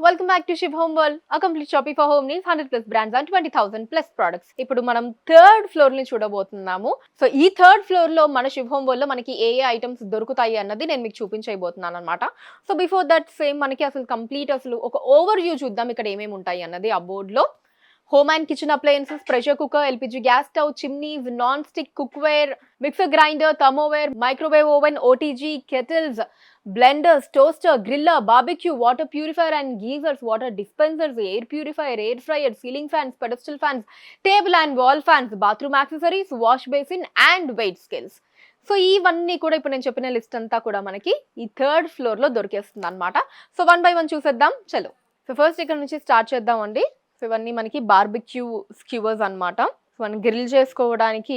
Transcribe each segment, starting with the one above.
Welcome back to ship home world, a complete shopping for home needs, 100 plus brands and 20,000 plus products. ఇప్పుడు మనం third floor ని చూడబోతున్నాము. So ఈ third floor లో మన ship home world లో మనకి ఏ ఐటమ్స్ దొరుకుతాయి అన్నది నేను మీకు చూపించబోతున్నాను అన్నమాట. సో బిఫోర్ దట్ సేమ్ మనకి అసలు కంప్లీట్ అసలు ఒక ఓవర్ వ్యూ చూద్దాం ఇక్కడ ఏమేమి ఉంటాయి అన్నది ఆ బోర్డ్ లో. Home and kitchen appliances, pressure cooker, LPG gas stove, chimneys, non stick cookware, mixer grinder, thermoware, microwave oven, OTG, kettles, blenders, toaster, griller, barbecue, water purifier and geysers, water dispensers, air purifier, air fryer, ceiling fans, pedestal fans, table and wall fans, bathroom accessories, wash basin and weight scales. So ఇవన్నీ కూడా ఇప్పుడు నేను చెప్పిన list అంతా కూడా మనకి ఈ third floor లో దొరికేస్తుంది అనమాట. సో 1 by 1 చూసేద్దాం చలో. సో ఫస్ట్ ఇక్కడ నుంచి స్టార్ట్ చేద్దాం అండి. సో ఇవన్నీ మనకి బార్బిక్యూ స్క్యూవర్స్ అనమాట. సో మనం గ్రిల్ చేసుకోవడానికి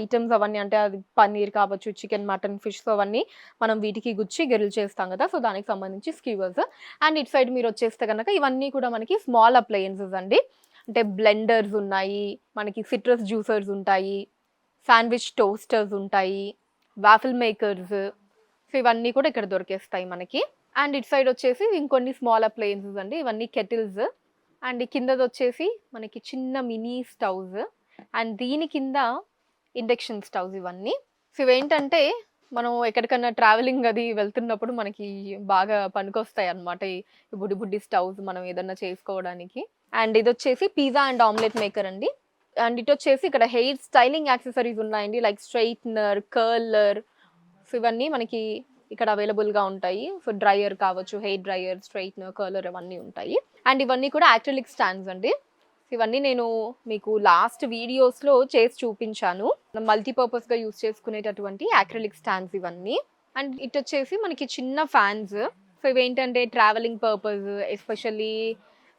ఐటమ్స్ అవన్నీ, అంటే అది పన్నీర్ కావచ్చు, చికెన్, మటన్, ఫిష్, సో అవన్నీ మనం వీటికి గుచ్చి గ్రిల్ చేస్తాం కదా. సో దానికి సంబంధించి స్క్యూవర్స్. అండ్ ఇటు సైడ్ మీరు వచ్చేస్తే కనుక ఇవన్నీ కూడా మనకి స్మాల్ అప్లయన్సెస్ అండి. అంటే బ్లెండర్స్ ఉన్నాయి, మనకి సిట్రస్ జ్యూసర్స్ ఉంటాయి, శాండ్విచ్ టోస్టర్స్ ఉంటాయి, వాఫిల్ మేకర్స్. సో ఇవన్నీ కూడా ఇక్కడ దొరికేస్తాయి మనకి. అండ్ ఇటు సైడ్ వచ్చేసి ఇంకొన్ని స్మాల్ అప్లయన్సెస్ అండి. ఇవన్నీ కెటిల్స్. అండ్ కిందది వచ్చేసి మనకి చిన్న మినీ స్టవ్స్. అండ్ దీని కింద ఇండక్షన్ స్టవ్స్ ఇవన్నీ. సో ఇవేంటంటే మనం ఎక్కడికన్నా ట్రావెలింగ్ అది వెళ్తున్నప్పుడు మనకి బాగా పనికొస్తాయి అన్నమాట ఈ బుడ్డి బుడ్డి స్టవ్స్ మనం ఏదన్నా చేసుకోవడానికి. అండ్ ఇది వచ్చేసి పిజ్జా అండ్ ఆమ్లెట్ మేకర్ అండి. అండ్ ఇటు వచ్చేసి ఇక్కడ హెయిర్ స్టైలింగ్ యాక్సెసరీస్ ఉన్నాయండి, లైక్ స్ట్రైట్నర్, కర్లర్. సో ఇవన్నీ మనకి ఇక్కడ అవైలబుల్గా ఉంటాయి. సో డ్రైయర్ కావచ్చు, హెయిర్ డ్రైయర్, స్ట్రైట్నర్, కర్లర్ అవన్నీ ఉంటాయి. అండ్ ఇవన్నీ కూడా యాక్రిలిక్ స్టాండ్స్ అండి. ఇవన్నీ నేను మీకు లాస్ట్ వీడియోస్లో చేసి చూపించాను, మల్టీపర్పస్గా యూస్ చేసుకునేటటువంటి యాక్రిలిక్ స్టాండ్స్ ఇవన్నీ. అండ్ ఇటు వచ్చేసి మనకి చిన్న ఫ్యాన్స్. సో ఇవేంటంటే ట్రావెలింగ్ పర్పస్, ఎస్పెషల్లీ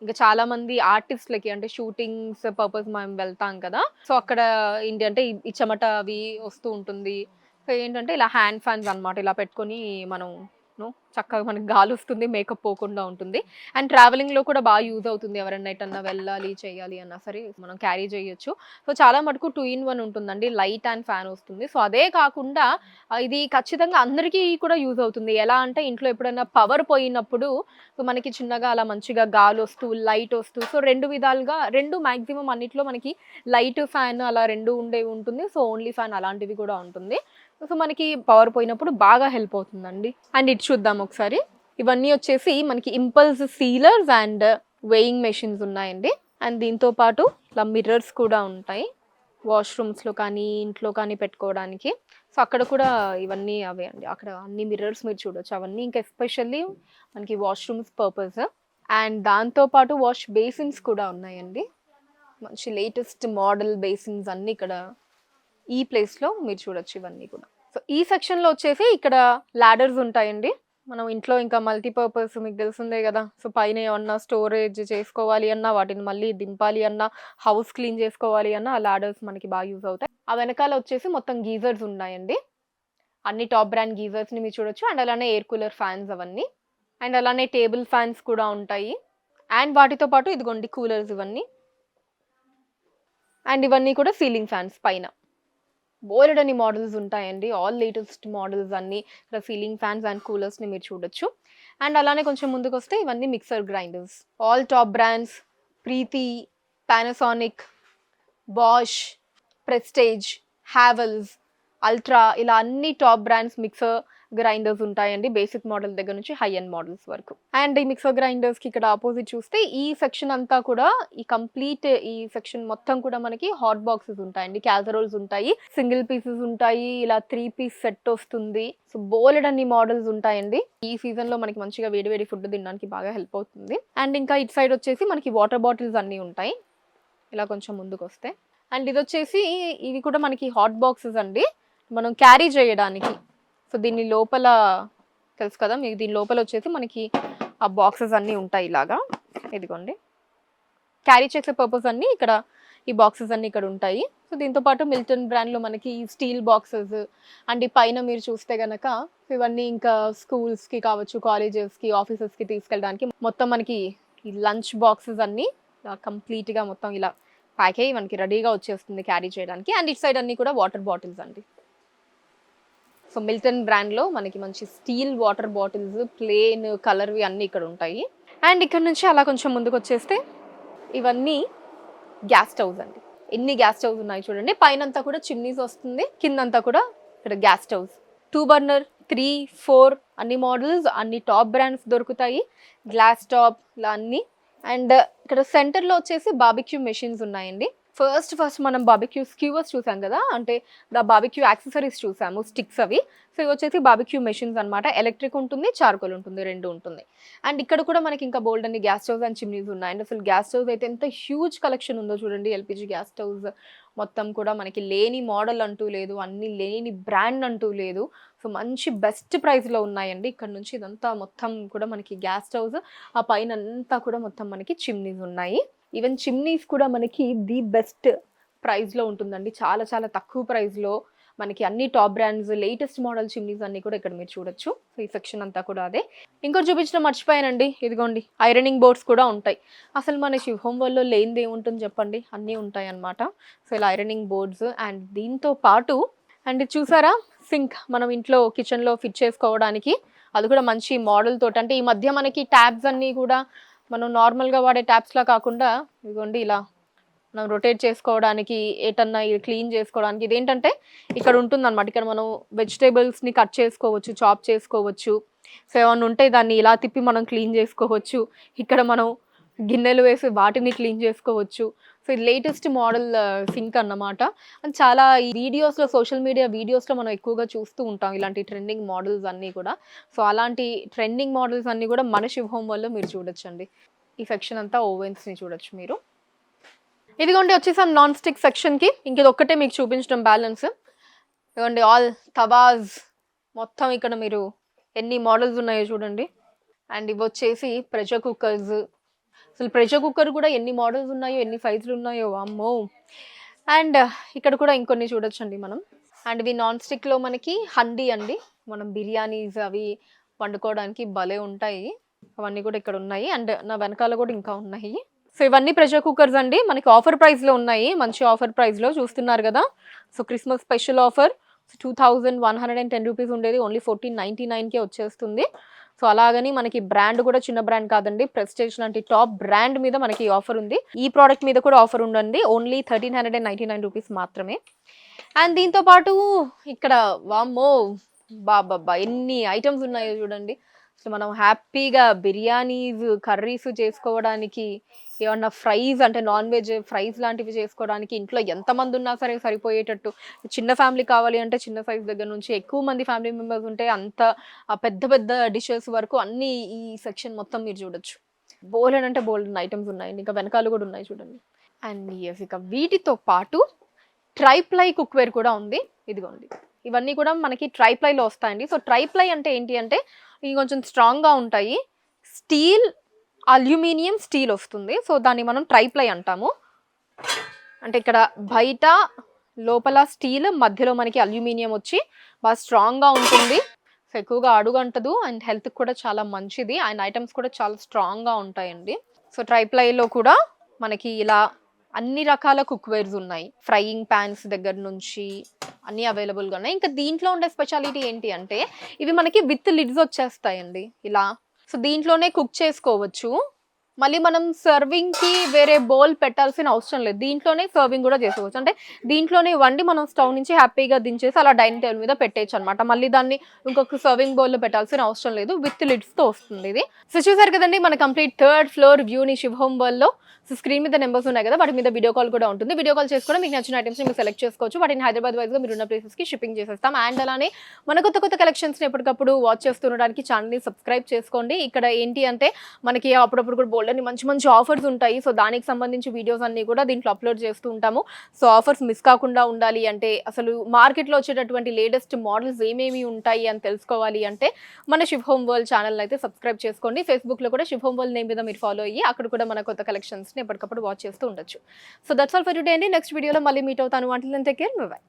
ఇంకా చాలా మంది ఆర్టిస్ట్లకి, అంటే షూటింగ్స్ పర్పస్ మనం వెళ్తాం కదా. సో అక్కడ ఏంటి అంటే ఈ చెమట అవి వస్తూ ఉంటుంది. సో ఏంటంటే ఇలా హ్యాండ్ ఫ్యాన్స్ అనమాట, ఇలా పెట్టుకొని మనం చక్కగా మనకి గాలి వస్తుంది, మేకప్ పోకుండా ఉంటుంది. అండ్ ట్రావెలింగ్లో కూడా బాగా యూజ్ అవుతుంది, ఎవరైనా ఎటన్నా వెళ్ళాలి చేయాలి అన్నా సరే మనం క్యారీ చేయొచ్చు. సో చాలా మటుకు 2 in 1 ఉంటుందండి, లైట్ అండ్ ఫ్యాన్ వస్తుంది. సో అదే కాకుండా ఇది ఖచ్చితంగా అందరికీ కూడా యూజ్ అవుతుంది. ఎలా అంటే ఇంట్లో ఎప్పుడైనా పవర్ పోయినప్పుడు మనకి చిన్నగా అలా మంచిగా గాలి వస్తూ, లైట్ వస్తూ, సో 2 విధాలుగా, 2 మ్యాక్సిమం అన్నిట్లో మనకి లైట్, ఫ్యాన్ అలా 2 ఉండేవి ఉంటుంది. సో ఓన్లీ ఫ్యాన్ అలాంటివి కూడా ఉంటుంది. సో మనకి పవర్ పోయినప్పుడు బాగా హెల్ప్ అవుతుందండి. అండ్ ఇటు చూద్దాం ఒకసారి. ఇవన్నీ వచ్చేసి మనకి impulse sealers and weighing machines ఉన్నాయండి. అండ్ దీంతో పాటు ఇలా మిర్రర్స్ కూడా ఉంటాయి, వాష్రూమ్స్లో కానీ ఇంట్లో కానీ పెట్టుకోవడానికి. సో అక్కడ కూడా ఇవన్నీ అవే అండి, అక్కడ అన్ని మిర్రర్స్ మీరు చూడొచ్చు అవన్నీ. ఇంకా ఎస్పెషల్లీ మనకి వాష్రూమ్స్ పర్పస్. అండ్ దాంతోపాటు వాష్ బేసిన్స్ కూడా ఉన్నాయండి, మంచి లేటెస్ట్ మోడల్ బేసిన్స్ అన్నీ ఇక్కడ ఈ ప్లేస్లో మీరు చూడొచ్చు ఇవన్నీ కూడా. సో ఈ సెక్షన్లో వచ్చేసి ఇక్కడ లాడర్స్ ఉంటాయండి. మనం ఇంట్లో ఇంకా మల్టీపర్పస్ మీకు తెలిసిందే కదా. సో పైన ఏమన్నా స్టోరేజ్ చేసుకోవాలి అన్నా, వాటిని మళ్ళీ దింపాలి అన్నా, హౌస్ క్లీన్ చేసుకోవాలి అన్నా ఆ లాడర్స్ మనకి బాగా యూజ్ అవుతాయి. ఆ వెనకాల వచ్చేసి మొత్తం గీజర్స్ ఉన్నాయండి, అన్ని టాప్ బ్రాండ్ గీజర్స్ని మీరు చూడొచ్చు. అండ్ అలానే ఎయిర్ కూలర్ ఫ్యాన్స్ అవన్నీ. అండ్ అలానే టేబుల్ ఫ్యాన్స్ కూడా ఉంటాయి. అండ్ వాటితో పాటు ఇదిగోండి కూలర్స్ ఇవన్నీ. అండ్ ఇవన్నీ కూడా సీలింగ్ ఫ్యాన్స్ పైన. బోలెడని మోడల్స్ ఉంటాయండి, ఆల్ లేటెస్ట్ మోడల్స్ అన్ని. ఇక్కడ సీలింగ్ ఫ్యాన్స్ అండ్ కూలర్స్ని మీరు చూడొచ్చు. అండ్ అలానే కొంచెం ముందుకు వస్తే ఇవన్నీ mixer grinders, all top brands, Preethi, Panasonic, Bosch, Prestige, Havells, Ultra, ఇలా అన్ని టాప్ బ్రాండ్స్ మిక్సర్ గ్రైండర్స్ ఉంటాయండి, బేసిక్ మోడల్ దగ్గర నుంచి హై ఎండ్ మోడల్స్ వరకు. అండ్ ఈ మిక్సర్ గ్రైండర్స్కి ఇక్కడ ఆపోజిట్ చూస్తే ఈ సెక్షన్ అంతా కూడా, ఈ కంప్లీట్ ఈ సెక్షన్ మొత్తం కూడా మనకి హాట్ బాక్సెస్ ఉంటాయండి, క్యాజరోల్స్ ఉంటాయి, సింగిల్ పీసెస్ ఉంటాయి, ఇలా 3 piece సెట్ వస్తుంది. సో బోలెడ్ అన్ని మోడల్స్ ఉంటాయండి. ఈ సీజన్లో మనకి మంచిగా వేడి ఫుడ్ తినడానికి బాగా హెల్ప్ అవుతుంది. అండ్ ఇంకా ఇటు సైడ్ వచ్చేసి మనకి వాటర్ బాటిల్స్ అన్నీ ఉంటాయి, ఇలా కొంచెం ముందుకు వస్తే. అండ్ ఇది వచ్చేసి ఇవి కూడా మనకి హాట్ బాక్సెస్ అండి, మనం క్యారీ చేయడానికి. సో దీని లోపల తెలుసు కదా మీకు, దీని లోపల వచ్చేసి మనకి ఆ బాక్సెస్ అన్నీ ఉంటాయి ఇలాగా. ఇదిగోండి, క్యారీ చేసే పర్పస్ అన్నీ ఇక్కడ ఈ బాక్సెస్ అన్నీ ఇక్కడ ఉంటాయి. సో దీంతో పాటు మిల్టన్ బ్రాండ్లో మనకి స్టీల్ బాక్సెస్. అండ్ ఈ పైన మీరు చూస్తే కనుక ఇవన్నీ ఇంకా స్కూల్స్కి కావచ్చు, కాలేజెస్కి, ఆఫీసెస్కి తీసుకెళ్ళడానికి మొత్తం మనకి ఈ లంచ్ బాక్సెస్ అన్నీ కంప్లీట్గా మొత్తం ఇలా ప్యాక్ అయ్యి మనకి రెడీగా వచ్చేస్తుంది క్యారీ చేయడానికి. అండ్ ఇటు సైడ్ అన్నీ కూడా వాటర్ బాటిల్స్ అండి. సో మిల్టన్ బ్రాండ్లో మనకి మంచి స్టీల్ వాటర్ బాటిల్స్, ప్లేన్, కలర్వి అన్నీ ఇక్కడ ఉంటాయి. అండ్ ఇక్కడ నుంచి అలా కొంచెం ముందుకు వచ్చేస్తే ఇవన్నీ గ్యాస్ స్టవ్స్ అండి. ఎన్ని గ్యాస్ స్టవ్స్ ఉన్నాయి చూడండి. పైనంతా కూడా చిమ్నీస్ వస్తుంది, కిందంతా కూడా ఇక్కడ గ్యాస్ స్టవ్స్. 2 బర్నర్, 3, 4 అన్ని మోడల్స్, అన్ని టాప్ బ్రాండ్స్ దొరుకుతాయి. గ్లాస్ టాప్ ఇలా అన్ని. అండ్ ఇక్కడ సెంటర్లో వచ్చేసి బార్బిక్యూ మెషిన్స్ ఉన్నాయండి. ఫస్ట్ మనం బార్బిక్యూ స్క్యూవర్స్ చూసాం కదా, అంటే బార్బిక్యూ యాక్సెసరీస్ చూసాము, స్టిక్స్ అవి. సో ఇవి వచ్చేసి బార్బిక్యూ మెషిన్స్ అనమాట. ఎలక్ట్రిక్ ఉంటుంది, చార్కోల్ ఉంటుంది, రెండు ఉంటుంది. అండ్ ఇక్కడ కూడా మనకి ఇంకా బోల్డ్ అన్ని గ్యాస్ స్టవ్స్ అండ్ చిమ్నీస్ ఉన్నాయి. అండ్ అసలు గ్యాస్ స్టవ్స్ అయితే ఎంత హ్యూజ్ కలెక్షన్ ఉందో చూడండి. ఎల్పిజి గ్యాస్ స్టవ్స్ మొత్తం కూడా మనకి లేని మోడల్ అంటూ లేదు, అన్ని లేని బ్రాండ్ అంటూ లేదు. సో మంచి బెస్ట్ ప్రైస్లో ఉన్నాయండి. ఇక్కడ నుంచి ఇదంతా మొత్తం కూడా మనకి గ్యాస్ స్టవ్స్, ఆ పైన అంతా కూడా మొత్తం మనకి చిమ్నీస్ ఉన్నాయి. ఈవెన్ చిమ్నీస్ కూడా మనకి ది బెస్ట్ ప్రైస్లో ఉంటుందండి. చాలా చాలా తక్కువ ప్రైస్లో మనకి అన్ని top brands, latest model chimneys అన్ని కూడా ఇక్కడ మీరు చూడొచ్చు. సో ఈ సెక్షన్ అంతా కూడా అదే. ఇంకోటి చూపించడం మర్చిపోయానండి, ఇదిగోండి ఐరనింగ్ బోర్డ్స్ కూడా ఉంటాయి. అసలు మన శివ్ హోమ్ వరల్డ్లో లేనిది ఏముంటుంది చెప్పండి, అన్నీ ఉంటాయి అన్నమాట. సో ఇలా ఐరనింగ్ బోర్డ్స్. అండ్ దీంతో పాటు అండ్ చూసారా సింక్, మనం ఇంట్లో కిచెన్లో ఫిట్ చేసుకోవడానికి, అది కూడా మంచి మోడల్ తోటి. అంటే ఈ మధ్య మనకి ట్యాబ్స్ అన్నీ కూడా మనం నార్మల్గా వాడే ట్యాప్స్లా కాకుండా ఇదిగోండి ఇలా మనం రొటేట్ చేసుకోవడానికి, ఏటన్నా క్లీన్ చేసుకోవడానికి. ఇదేంటంటే ఇక్కడ ఉంటుందన్నమాట. ఇక్కడ మనం వెజిటేబుల్స్ని కట్ చేసుకోవచ్చు, చాప్ చేసుకోవచ్చు. సో ఏమన్నా ఉంటే దాన్ని ఇలా తిప్పి మనం క్లీన్ చేసుకోవచ్చు. ఇక్కడ మనం గిన్నెలు వేసి వాటిని క్లీన్ చేసుకోవచ్చు. సో ఇది లేటెస్ట్ మోడల్ సింక్ అన్నమాట. అండ్ చాలా ఈ వీడియోస్లో, సోషల్ మీడియా వీడియోస్లో మనం ఎక్కువగా చూస్తూ ఉంటాం ఇలాంటి ట్రెండింగ్ మోడల్స్ అన్నీ కూడా. సో అలాంటి ట్రెండింగ్ మోడల్స్ అన్నీ కూడా మన శివ్ హోమ్ వరల్డ్లో మీరు చూడొచ్చండి. ఈ సెక్షన్ అంతా ఓవెన్స్ని చూడొచ్చు మీరు. ఇదిగోండి వచ్చేసాం నాన్ స్టిక్ సెక్షన్కి. ఇంక ఇది ఒక్కటే మీకు చూపించడం బ్యాలెన్స్. ఇదిగోండి ఆల్ తవాజ్ మొత్తం ఇక్కడ మీరు ఎన్ని మోడల్స్ ఉన్నాయో చూడండి. అండ్ ఇవి వచ్చేసి ప్రెషర్ కుక్కర్స్. అసలు ప్రెషర్ కుక్కర్ కూడా ఎన్ని మోడల్స్ ఉన్నాయో, ఎన్ని సైజులు ఉన్నాయో అమ్మో. అండ్ ఇక్కడ కూడా ఇంకొన్ని చూడొచ్చండి మనం. అండ్ ఇవి నాన్ స్టిక్లో మనకి హండీ అండి, మనం బిర్యానీస్ అవి వండుకోవడానికి భలే ఉంటాయి. అవన్నీ కూడా ఇక్కడ ఉన్నాయి. అండ్ నా వెనకాల కూడా ఇంకా ఉన్నాయి. సో ఇవన్నీ ప్రెషర్ కుక్కర్స్ అండి, మనకి ఆఫర్ ప్రైస్లో ఉన్నాయి. మంచి ఆఫర్ ప్రైస్లో చూస్తున్నారు కదా. So Christmas special offer 2110 rupees ఉండేది ఓన్లీ 1499కే వచ్చేస్తుంది. సో అలాగని మనకి బ్రాండ్ కూడా చిన్న బ్రాండ్ కాదండి, ప్రెస్టేజ్ లాంటి టాప్ బ్రాండ్ మీద మనకి ఆఫర్ ఉంది. ఈ ప్రోడక్ట్ మీద కూడా ఆఫర్ ఉండండి, ఓన్లీ 1399 రూపీస్ మాత్రమే. అండ్ దీంతో పాటు ఇక్కడ వామ్మో బాబా ఎన్ని ఐటమ్స్ ఉన్నాయో చూడండి. సో మనం హ్యాపీగా బిర్యానీస్, కర్రీస్ చేసుకోవడానికి, ఏమన్నా ఫ్రైస్ అంటే నాన్ వెజ్ ఫ్రైస్ లాంటివి చేసుకోవడానికి, ఇంట్లో ఎంతమంది ఉన్నా సరే సరిపోయేటట్టు. చిన్న ఫ్యామిలీ కావాలి అంటే చిన్న సైజ్ దగ్గర నుంచి ఎక్కువ మంది ఫ్యామిలీ మెంబర్స్ ఉంటే అంత పెద్ద పెద్ద డిషెస్ వరకు అన్ని ఈ సెక్షన్ మొత్తం మీరు చూడొచ్చు. బోల్డ్ అంటే బోల్డ్ ఐటమ్స్ ఉన్నాయండి. ఇంకా వెనకాల కూడా ఉన్నాయి చూడండి. అండ్ ఇక వీటితో పాటు ట్రైప్లై కుక్వేర్ కూడా ఉంది. ఇదిగోండి ఇవన్నీ కూడా మనకి ట్రైప్లైలో వస్తాయండి. సో ట్రైప్లై అంటే ఏంటి అంటే ఇవి కొంచెం స్ట్రాంగ్గా ఉంటాయి. స్టీల్, అల్యూమినియం, స్టీల్ వస్తుంది. సో దాన్ని మనం ట్రైప్లై అంటాము. అంటే ఇక్కడ బయట లోపల స్టీల్, మధ్యలో మనకి అల్యూమినియం వచ్చి బాగా స్ట్రాంగ్గా ఉంటుంది. సో ఎక్కువగా అడుగంటదు అండ్ హెల్త్కి కూడా చాలా మంచిది. అండ్ ఐటమ్స్ కూడా చాలా స్ట్రాంగ్గా ఉంటాయండి. సో ట్రైప్లైలో కూడా మనకి ఇలా అన్ని రకాల కుక్వేర్స్ ఉన్నాయి. ఫ్రైయింగ్ ప్యాన్స్ దగ్గర నుంచి అన్నీ అవైలబుల్గా ఉన్నాయి. ఇంకా దీంట్లో ఉండే స్పెషాలిటీ ఏంటి అంటే ఇవి మనకి విత్ లిడ్స్ వచ్చేస్తాయండి ఇలా. సో దీంట్లోనే కుక్ చేసుకోవచ్చు. మళ్ళీ మనం సర్వింగ్కి వేరే బౌల్ పెట్టాల్సిన అవసరం లేదు, దీంట్లోనే సర్వింగ్ కూడా చేసుకోవచ్చు. అంటే దీంట్లోనే వండి మనం స్టవ్ నుంచి హ్యాపీగా దించేసి అలా డైనింగ్ టేబుల్ మీద పెట్టేయచ్చు అనమాట. మళ్ళీ దాన్ని ఇంకొక సర్వింగ్ బౌల్లో పెట్టాల్సిన అవసరం లేదు, విత్ లిడ్స్తో వస్తుంది ఇది. సో చూసారు కదండి మన కంప్లీట్ 3rd ఫ్లోర్ వ్యూని శివ్ హోమ్ వరల్డ్లో. సో స్క్రీన్ మీద నెంబర్స్ ఉన్నాయి కదా, వాటి మీద వీడియో కాల్ కూడా ఉంటుంది. వీడియో కాల్ చేసుకుని మీకు నచ్చిన ఐటమ్స్ని మీరు సెలెక్ట్ చేసుకోవచ్చు. వాటిని హైదరాబాద్ వైజ్గా మీరున్న ప్లేసెస్కి షిప్పింగ్ చేసేస్తాం. అండ్ అలానే మన కొత్త కొత్త కలెక్షన్స్ని ఎప్పటికప్పుడు వాచ్ చేస్తుండడానికి ఛానల్ని సబ్స్క్రైబ్ చేసుకోండి. ఇక్కడ ఏంటి అంటే మనకి అప్పుడప్పుడు కూడా బోల్డ్ అని మంచి మంచి ఆఫర్స్ ఉంటాయి. సో దానికి సంబంధించి వీడియోస్ అన్ని కూడా దీంట్లో అప్లోడ్ చేస్తూ ఉంటాము. సో ఆఫర్స్ మిస్ కాకుండా ఉండాలి అంటే, అసలు మార్కెట్లో వచ్చేటటువంటి లేటెస్ట్ మోడల్స్ ఏమేమి ఉంటాయి అని తెలుసుకోవాలి అంటే మన శివ్ హోమ్ వరల్డ్ ఛానల్ అయితే సబ్స్క్రైబ్ చేసుకోండి. ఫేస్బుక్లో కూడా శివ్ హోమ్ వరల్డ్ నేమ్ మీద మీరు ఫాలో అయ్యి అక్కడ కూడా మన కొత్త కలెక్షన్స్ని ఎప్పటికప్పుడు వాచ్ చేస్తూ ఉండొచ్చు. So that's all for today అండి. నెక్స్ట్ వీడియోలో మళ్ళీ మీట్ అవుతాను. Until then take care, by.